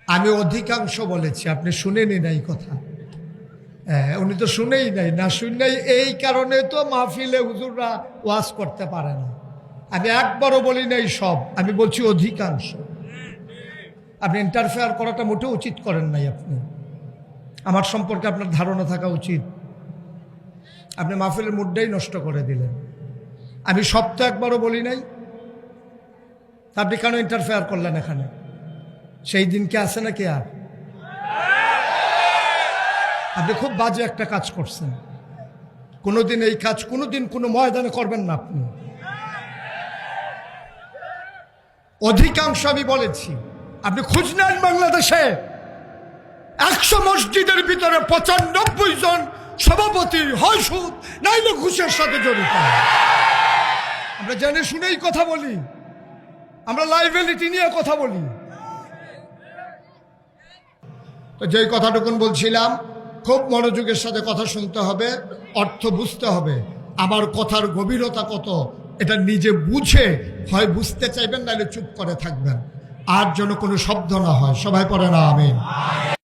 আমি অধিকাংশ বলেছি, আপনি শুনেনি নাই কথা। হ্যাঁ, উনি তো শুনেই নাই, না শুনেই এই কারণে তো মাহফিলে হুজুররা ওয়াজ করতে পারে না। আমি একবারও বলি নাই সব, আমি বলছি অধিকাংশ। আপনি ইন্টারফেয়ার করাটা মোটেও উচিত করেন নাই। আপনি আমার সম্পর্কে আপনার ধারণা থাকা উচিত। আপনি মাহফিলের মুডটাই নষ্ট করে দিলেন। আমি সব তো একবারও বলি নাই, আপনি কেন ইন্টারফেয়ার করলেন এখানে? সেই দিন কে আছে নাকি? আর আপনি খুব বাজে একটা কাজ করছেন। কোনোদিন এই কাজ কোনোদিন কোনো ময়দানে করবেন না আপনি। অধিকাংশ আমি বলেছি। আপনি খোঁজ নেন বাংলাদেশে 100 মসজিদের ভিতরে 95 জন সভাপতি হয় সুদ নাইলে ঘুষের সাথে জড়িত। আমরা জেনে শুনেই কথা বলি, আমরা লাইবিলিটি নিয়ে কথা বলি। তো যেই কথাটুকুন বলছিলাম, খুব মনোযোগের সাথে কথা শুনতে হবে, অর্থ বুঝতে হবে। আমার কথার গভীরতা কত এটা নিজে বুঝে হয় বুঝতে চাইবেন, নাহলে চুপ করে থাকবেন। আর যেন কোনো শব্দ না হয়। সবাই পড়ে না আমিন।